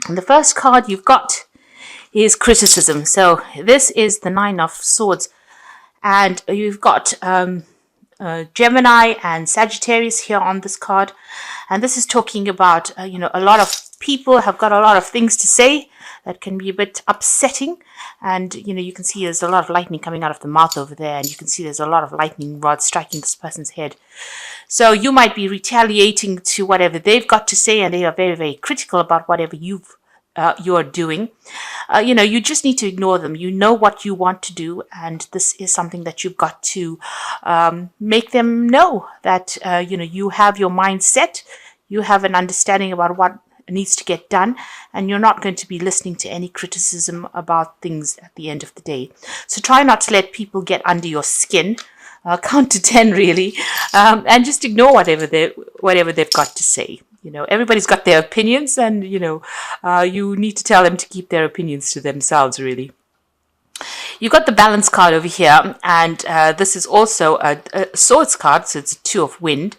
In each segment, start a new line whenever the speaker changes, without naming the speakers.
And the first card you've got is criticism. So this is the Nine of Swords, and you've got Gemini and Sagittarius here on this card, and this is talking about a lot of people have got a lot of things to say that can be a bit upsetting, and you can see there's a lot of lightning coming out of the mouth over there, and you can see there's a lot of lightning rods striking this person's head. So you might be retaliating to whatever they've got to say, and they are very, very critical about whatever you're doing. You just need to ignore them. You know what you want to do, and this is something that you've got to make them know that you have your mind set, you have an understanding about what needs to get done, and you're not going to be listening to any criticism about things at the end of the day. So try not to let people get under your skin. Count to 10 really, and just ignore whatever they've got to say. Everybody's got their opinions, and you need to tell them to keep their opinions to themselves, really. You've got the balance card over here, and this is also a swords card, so it's a two of wind,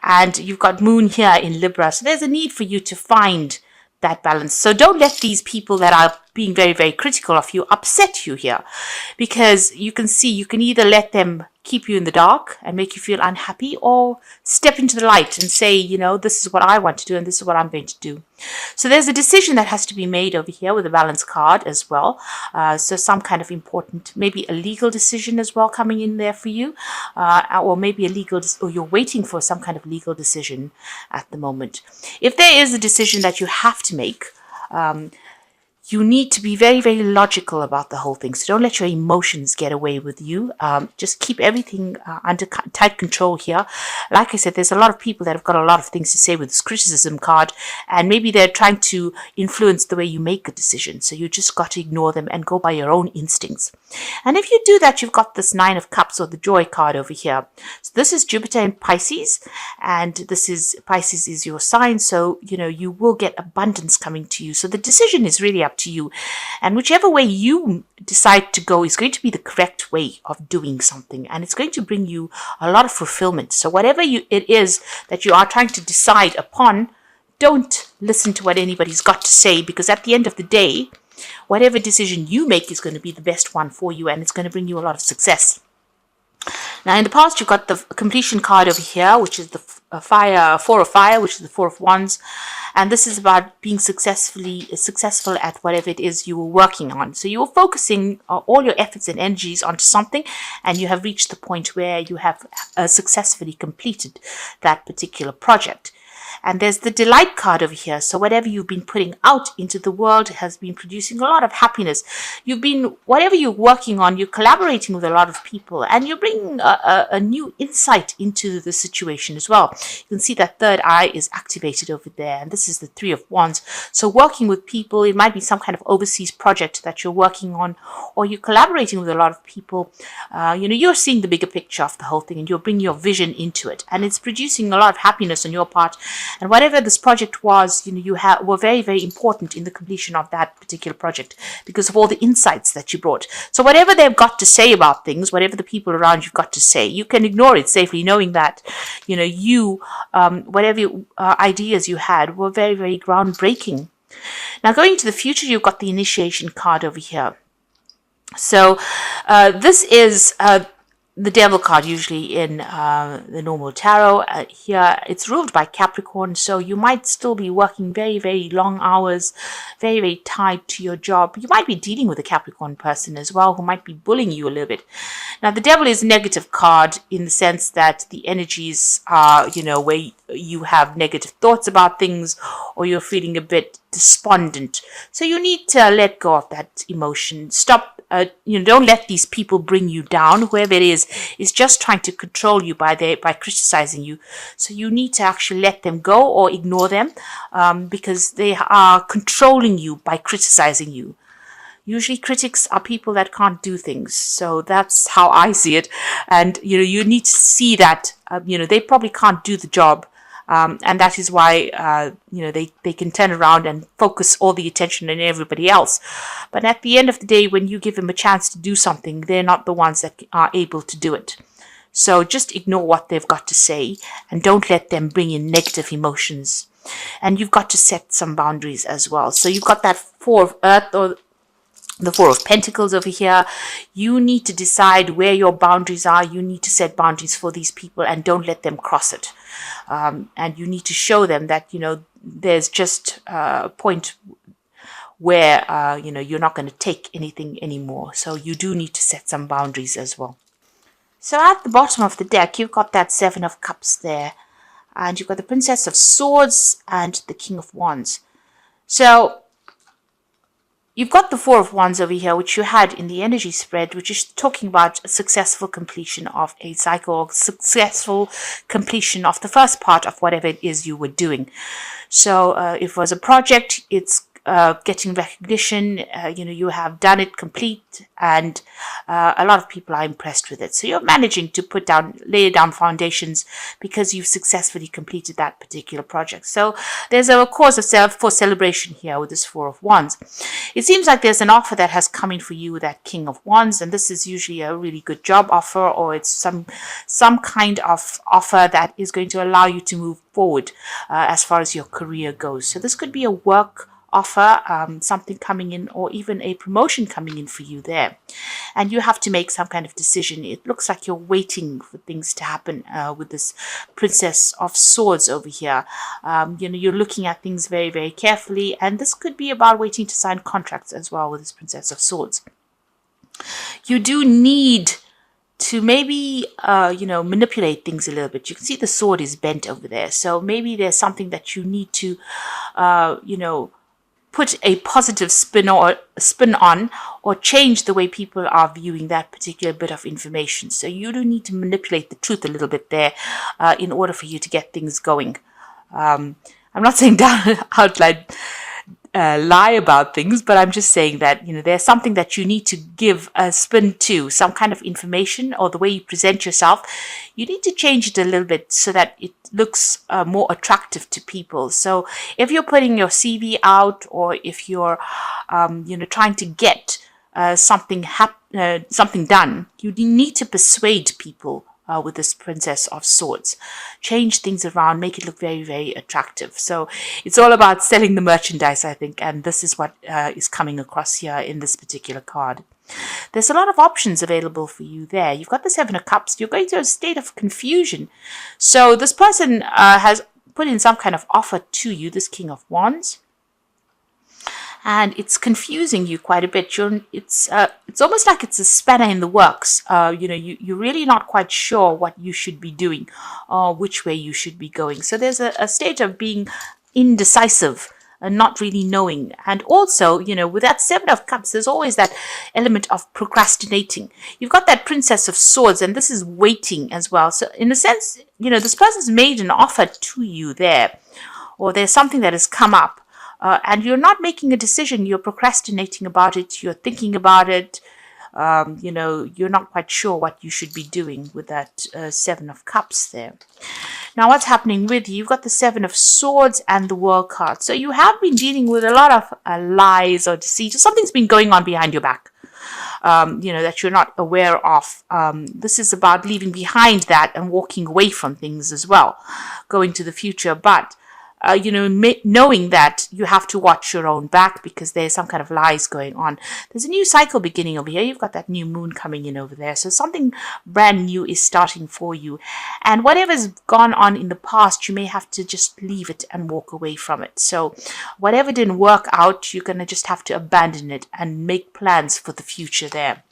and you've got moon here in Libra, so there's a need for you to find that balance. So don't let these people that are being very, very critical of you upset you here, because you can either let them keep you in the dark and make you feel unhappy, or step into the light and say, this is what I want to do and this is what I'm going to do. So there's a decision that has to be made over here with the balance card as well. So some kind of important, maybe a legal decision as well coming in there for you, or maybe or you're waiting for some kind of legal decision at the moment. If there is a decision that you have to make, you need to be very, very logical about the whole thing. So don't let your emotions get away with you. Just keep everything under tight control here. Like I said, there's a lot of people that have got a lot of things to say with this criticism card, and maybe they're trying to influence the way you make a decision. So you just got to ignore them and go by your own instincts. And if you do that, you've got this Nine of Cups, or the Joy card over here. So this is Jupiter in Pisces, and Pisces is your sign. So, you will get abundance coming to you. So the decision is really up to you, and whichever way you decide to go is going to be the correct way of doing something, and it's going to bring you a lot of fulfillment. So whatever it is that you are trying to decide upon, don't listen to what anybody's got to say, because at the end of the day, whatever decision you make is going to be the best one for you, and it's going to bring you a lot of success. Now, in the past, you've got the completion card over here, which is the Four of Fire, which is the Four of Wands. And this is about being successful at whatever it is you were working on. So you're focusing all your efforts and energies onto something, and you have reached the point where you have successfully completed that particular project. And there's the Delight card over here. So whatever you've been putting out into the world has been producing a lot of happiness. Whatever you're working on, you're collaborating with a lot of people, and you're bringing a new insight into the situation as well. You can see that third eye is activated over there, and this is the Three of Wands. So working with people, it might be some kind of overseas project that you're working on, or you're collaborating with a lot of people. You're seeing the bigger picture of the whole thing, and you're bringing your vision into it, and it's producing a lot of happiness on your part. And whatever this project was, were very, very important in the completion of that particular project, because of all the insights that you brought. So whatever they've got to say about things, whatever the people around you've got to say, you can ignore it safely, knowing that, whatever ideas you had were very, very groundbreaking. Now, going into the future, you've got the Initiation card over here. So this is the Devil card, usually in the normal tarot. Here it's ruled by Capricorn, so you might still be working very, very long hours, very, very tied to your job. You might be dealing with a Capricorn person as well, who might be bullying you a little bit. Now, the Devil is a negative card in the sense that the energies are, where you have negative thoughts about things, or you're feeling a bit despondent. So you need to let go of that emotion. Stop. Don't let these people bring you down. Whoever it is just trying to control you by criticizing you. So you need to actually let them go or ignore them, because they are controlling you by criticizing you. Usually critics are people that can't do things. So that's how I see it. And, you need to see that, they probably can't do the job. And that is why, they can turn around and focus all the attention on everybody else. But at the end of the day, when you give them a chance to do something, they're not the ones that are able to do it. So just ignore what they've got to say, and don't let them bring in negative emotions. And you've got to set some boundaries as well. So you've got that Four of Earth, or the Four of Pentacles over here. You need to decide where your boundaries are. You need to set boundaries for these people and don't let them cross it. And you need to show them that, there's just a point where, you're not going to take anything anymore. So you do need to set some boundaries as well. So at the bottom of the deck, you've got that Seven of Cups there. And you've got the Princess of Swords and the King of Wands. So you've got the Four of Wands over here, which you had in the energy spread, which is talking about a successful completion of a cycle, or successful completion of the first part of whatever it is you were doing. So if it was a project, it's getting recognition, you have done it complete, and a lot of people are impressed with it. So you're managing to lay down foundations because you've successfully completed that particular project. So there's a cause for celebration here with this Four of Wands. It seems like there's an offer that has come in for you with that King of Wands, and this is usually a really good job offer, or it's some kind of offer that is going to allow you to move forward as far as your career goes. So this could be a work offer, something coming in, or even a promotion coming in for you there. And you have to make some kind of decision. It looks like you're waiting for things to happen with this Princess of Swords over here. You're looking at things very, very carefully, and this could be about waiting to sign contracts as well with this Princess of Swords. You do need to maybe, manipulate things a little bit. You can see the sword is bent over there. So maybe there's something that you need to, put a positive spin on, or change the way people are viewing that particular bit of information. So you do need to manipulate the truth a little bit there in order for you to get things going. I'm not saying outright lie about things, but I'm just saying that, there's something that you need to give a spin to, some kind of information, or the way you present yourself. You need to change it a little bit so that it looks more attractive to people. So if you're putting your CV out, or if you're, trying to get something done, you need to persuade people with this Princess of Swords. Change things around, make it look very, very attractive. So it's all about selling the merchandise, I think, and this is what is coming across here in this particular card. There's a lot of options available for you there. You've got the Seven of Cups. You're going through a state of confusion. So this person has put in some kind of offer to you, this King of Wands, and it's confusing you quite a bit. It's almost like it's a spanner in the works. You're really not quite sure what you should be doing or which way you should be going. So there's a stage of being indecisive and not really knowing. And also, with that Seven of Cups, there's always that element of procrastinating. You've got that Princess of Swords, and this is waiting as well. So in a sense, this person's made an offer to you there, or there's something that has come up. And you're not making a decision. You're procrastinating about it. You're thinking about it. You're not quite sure what you should be doing with that Seven of Cups there. Now, what's happening with you? You've got the Seven of Swords and the World card. So you have been dealing with a lot of lies or deceit. Something's been going on behind your back, that you're not aware of. This is about leaving behind that and walking away from things as well, going to the future. But knowing that you have to watch your own back because there's some kind of lies going on. There's a new cycle beginning over here. You've got that new moon coming in over there. So something brand new is starting for you. And whatever's gone on in the past, you may have to just leave it and walk away from it. So whatever didn't work out, you're going to just have to abandon it and make plans for the future there.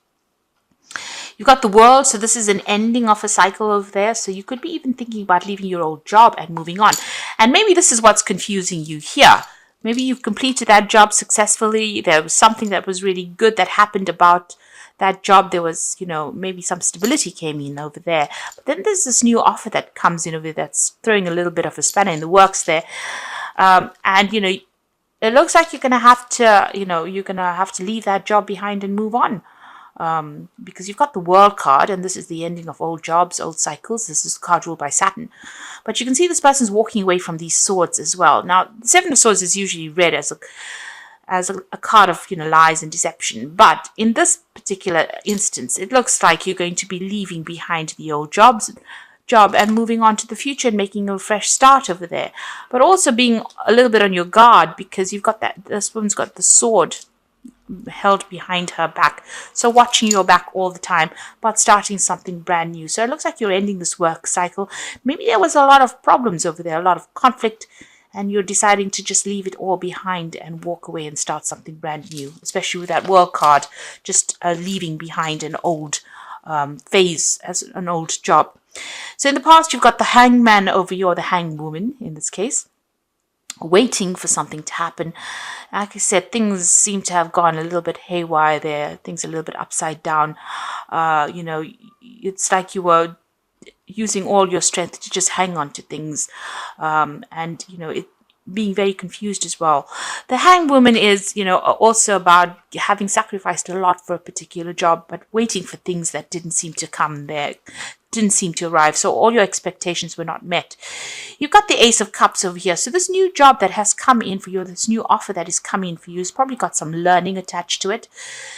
You've got the World, so this is an ending of a cycle over there. So you could be even thinking about leaving your old job and moving on. And maybe this is what's confusing you here. Maybe you've completed that job successfully. There was something that was really good that happened about that job. There was, maybe some stability came in over there. But then there's this new offer that comes in over there that's throwing a little bit of a spanner in the works there. It looks like you're going to have to, leave that job behind and move on. Because you've got the World card, and this is the ending of old jobs, old cycles. This is the card ruled by Saturn. But you can see this person's walking away from these swords as well. Now, the Seven of Swords is usually read as a card of lies and deception. But in this particular instance, it looks like you're going to be leaving behind the old jobs, job and moving on to the future and making a fresh start over there. But also being a little bit on your guard because you've got this woman's got the sword held behind her back. So watching your back all the time, but starting something brand new. So it looks like you're ending this work cycle. Maybe there was a lot of problems over there, a lot of conflict, and you're deciding to just leave it all behind and walk away and start something brand new, especially with that world card, just leaving behind an old phase as an old job. So in the past, you've got the hangman over you, or the hangwoman in this case, waiting for something to happen. Like I said, things seem to have gone a little bit haywire there, things a little bit upside down. It's like you were using all your strength to just hang on to things, and it being very confused as well. The hangwoman is, also about having sacrificed a lot for a particular job, but waiting for things that didn't seem to come there, didn't seem to arrive. So all your expectations were not met. You've got the Ace of Cups over here. So this new job that has come in for you, this new offer that is coming in for you, has probably got some learning attached to it.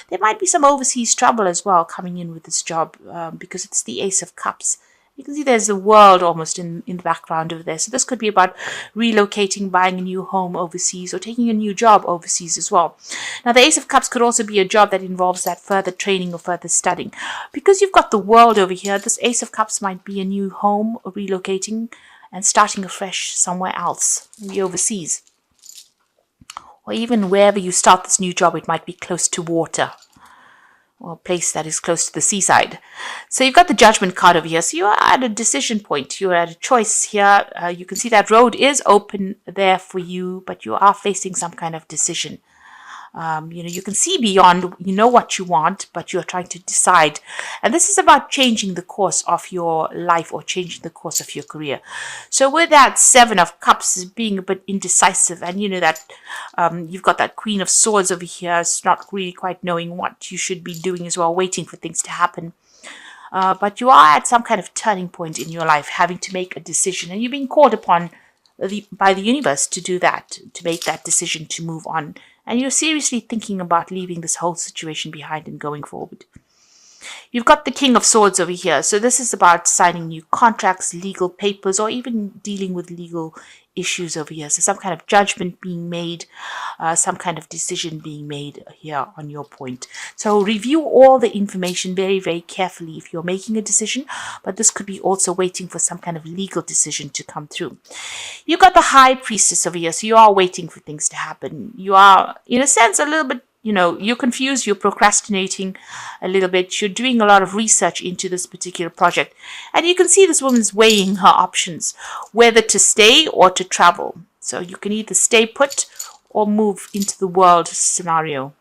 There might be some overseas travel as well coming in with this job, because it's the Ace of Cups. You can see there's a world almost in the background over there. So this could be about relocating, buying a new home overseas, or taking a new job overseas as well. Now, the Ace of Cups could also be a job that involves that further training or further studying. Because you've got the world over here, this Ace of Cups might be a new home, or relocating and starting afresh somewhere else, maybe overseas. Or even wherever you start this new job, it might be close to water, or a place that is close to the seaside. So you've got the Judgment card over here. So you're at a decision point. You're at a choice here. You can see that road is open there for you, but you are facing some kind of decision. You can see beyond, you know what you want, but you're trying to decide. And this is about changing the course of your life, or changing the course of your career. So with that Seven of Cups being a bit indecisive, and that you've got that Queen of Swords over here, it's not really quite knowing what you should be doing as well, waiting for things to happen. But you are at some kind of turning point in your life, having to make a decision, and you're being called upon by the universe to do that, to make that decision to move on. And you're seriously thinking about leaving this whole situation behind and going forward. You've got the King of Swords over here. So this is about signing new contracts, legal papers, or even dealing with legal issues over here. So some kind of judgment being made, some kind of decision being made here on your point. So review all the information very, very carefully if you're making a decision, but this could be also waiting for some kind of legal decision to come through. You've got the High Priestess over here. So you are waiting for things to happen. You are, in a sense, a little bit, you're confused, you're procrastinating a little bit, you're doing a lot of research into this particular project. And you can see this woman's weighing her options, whether to stay or to travel. So you can either stay put or move into the world scenario.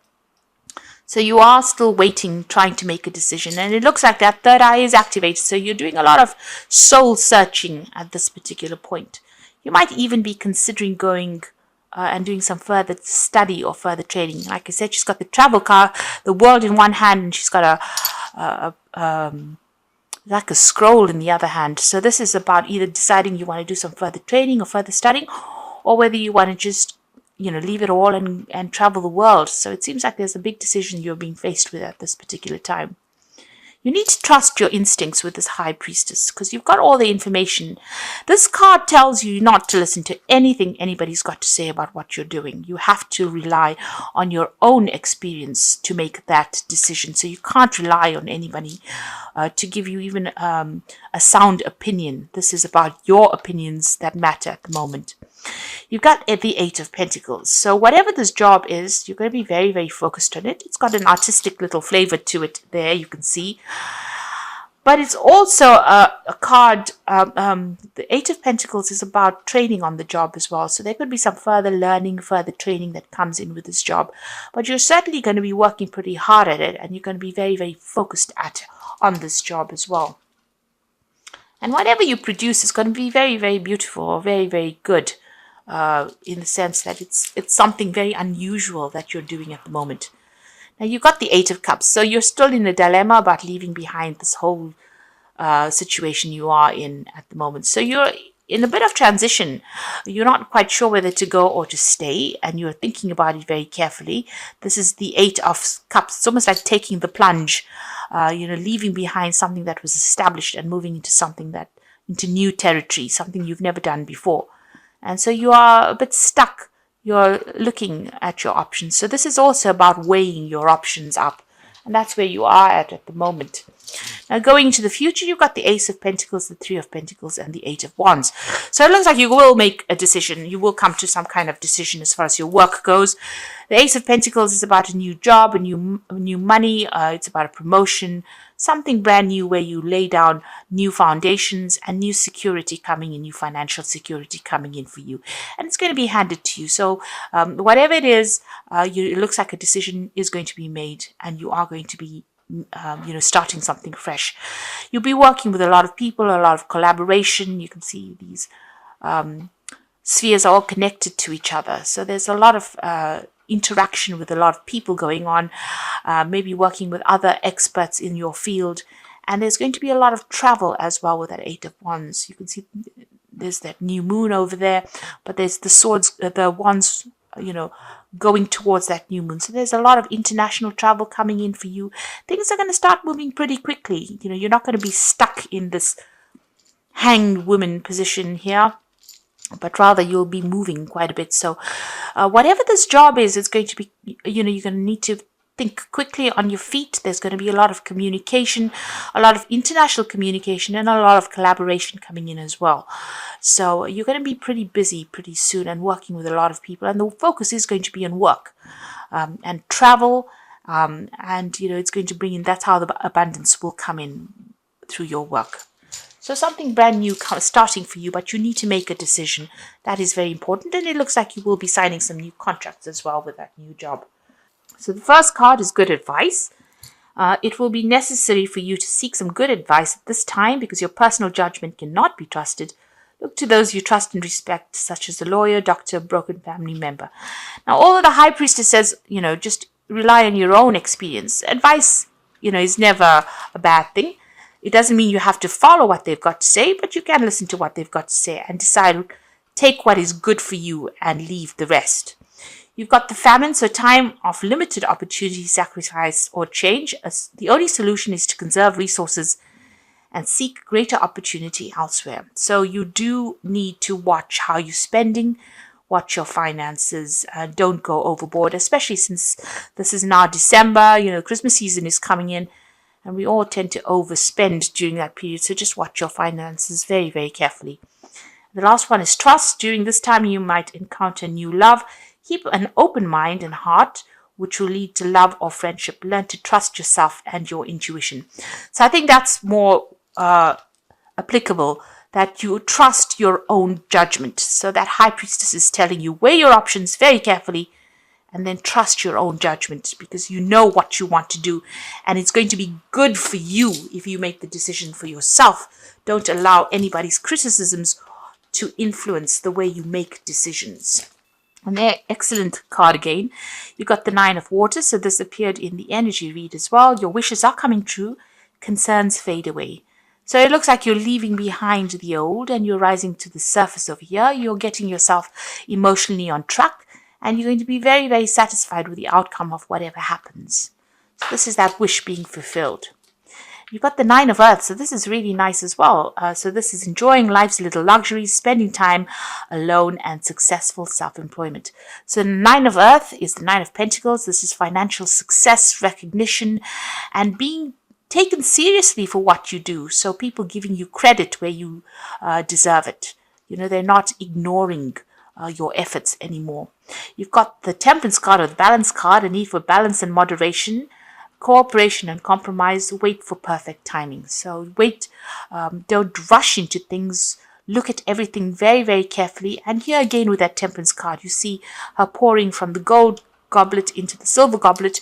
So you are still waiting, trying to make a decision. And it looks like that third eye is activated. So you're doing a lot of soul searching at this particular point. You might even be considering going and doing some further study or further training. Like I said, she's got the travel card, the world in one hand, and she's got like a scroll in the other hand. So this is about either deciding you want to do some further training or further studying, or whether you want to just, leave it all and travel the world. So it seems like there's a big decision you're being faced with at this particular time. You need to trust your instincts with this High Priestess, because you've got all the information. This card tells you not to listen to anything anybody's got to say about what you're doing. You have to rely on your own experience to make that decision. So you can't rely on anybody to give you even a sound opinion. This is about your opinions that matter at the moment. You've got the Eight of Pentacles. So whatever this job is, you're going to be very, very focused on it. It's got an artistic little flavor to it there, you can see. But it's also a card, the Eight of Pentacles is about training on the job as well. So there could be some further learning, further training that comes in with this job. But you're certainly going to be working pretty hard at it, and you're going to be very, very focused on this job as well. And whatever you produce is going to be very, very beautiful, or very, very good. In the sense that it's something very unusual that you're doing at the moment. Now you've got the Eight of Cups, so you're still in a dilemma about leaving behind this whole situation you are in at the moment. So you're in a bit of transition. You're not quite sure whether to go or to stay, and you're thinking about it very carefully. This is the Eight of Cups. It's almost like taking the plunge, leaving behind something that was established and moving into something that into new territory, something you've never done before. And so you are a bit stuck. You're looking at your options. So this is also about weighing your options up. And that's where you are at the moment. Now, going into the future, you've got the Ace of Pentacles, the Three of Pentacles, and the Eight of Wands. So it looks like you will make a decision. You will come to some kind of decision as far as your work goes. The Ace of Pentacles is about a new job, a new money. It's about a promotion, something brand new where you lay down new foundations and new security coming in, new financial security coming in for you. And it's going to be handed to you. So whatever it is, it looks like a decision is going to be made and you are going to be starting something fresh. You'll be working with a lot of people, a lot of collaboration. You can see these spheres are all connected to each other. So there's a lot of interaction with a lot of people going on, maybe working with other experts in your field. And there's going to be a lot of travel as well with that Eight of Wands. You can see there's that new moon over there, but there's the swords, the wands, going towards that new moon. So there's a lot of international travel coming in for you. Things are going to start moving pretty quickly. You're not going to be stuck in this hanged woman position here, but rather you'll be moving quite a bit. So whatever this job is, it's going to be, you're going to need to think quickly on your feet. There's going to be a lot of communication, a lot of international communication, and a lot of collaboration coming in as well. So you're going to be pretty busy pretty soon and working with a lot of people. And the focus is going to be on work and travel. And, it's going to bring in, that's how the abundance will come in through your work. So something brand new starting for you, but you need to make a decision. That is very important. And it looks like you will be signing some new contracts as well with that new job. So the first card is good advice. It will be necessary for you to seek some good advice at this time because your personal judgment cannot be trusted. Look to those you trust and respect, such as a lawyer, doctor, broken family member. Now, although the High Priestess says, just rely on your own experience. Advice, is never a bad thing. It doesn't mean you have to follow what they've got to say, but you can listen to what they've got to say and decide, take what is good for you and leave the rest. You've got the famine, so time of limited opportunity, sacrifice, or change. The only solution is to conserve resources and seek greater opportunity elsewhere. So you do need to watch how you're spending, watch your finances, don't go overboard, especially since this is now December, Christmas season is coming in, and we all tend to overspend during that period. So just watch your finances very, very carefully. The last one is trust. During this time, you might encounter new love. Keep an open mind and heart, which will lead to love or friendship. Learn to trust yourself and your intuition. So I think that's more applicable, that you trust your own judgment. So that High Priestess is telling you, weigh your options very carefully and then trust your own judgment because you know what you want to do. And it's going to be good for you if you make the decision for yourself. Don't allow anybody's criticisms to influence the way you make decisions. And there, excellent card again. You've got the Nine of Water, so this appeared in the energy read as well. Your wishes are coming true, concerns fade away. So it looks like you're leaving behind the old and you're rising to the surface over here. You're getting yourself emotionally on track and you're going to be very, very satisfied with the outcome of whatever happens. So this is that wish being fulfilled. You've got the Nine of Earth, so this is really nice as well. So this is enjoying life's little luxuries, spending time alone, and successful self-employment. So the Nine of Earth is the Nine of Pentacles. This is financial success, recognition, and being taken seriously for what you do. So people giving you credit where you deserve it. They're not ignoring your efforts anymore. You've got the Temperance card or the Balance card, a need for balance and moderation, cooperation and compromise, wait for perfect timing. So wait, don't rush into things. Look at everything very, very carefully. And here again with that Temperance card, you see her pouring from the gold goblet into the silver goblet.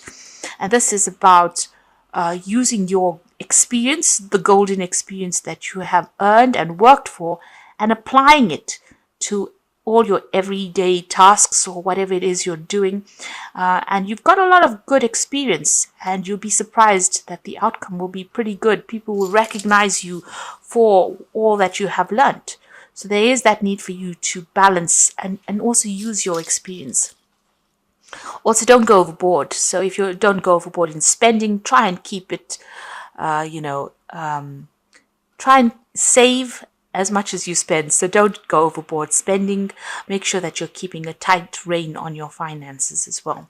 And this is about using your experience, the golden experience that you have earned and worked for, and applying it to all your everyday tasks or whatever it is you're doing. And you've got a lot of good experience and you'll be surprised that the outcome will be pretty good. People will recognize you for all that you have learned. So there is that need for you to balance and also use your experience. Also, don't go overboard. So if you don't go overboard in spending, try and keep it, try and save as much as you spend. So don't go overboard spending. Make sure that you're keeping a tight rein on your finances as well.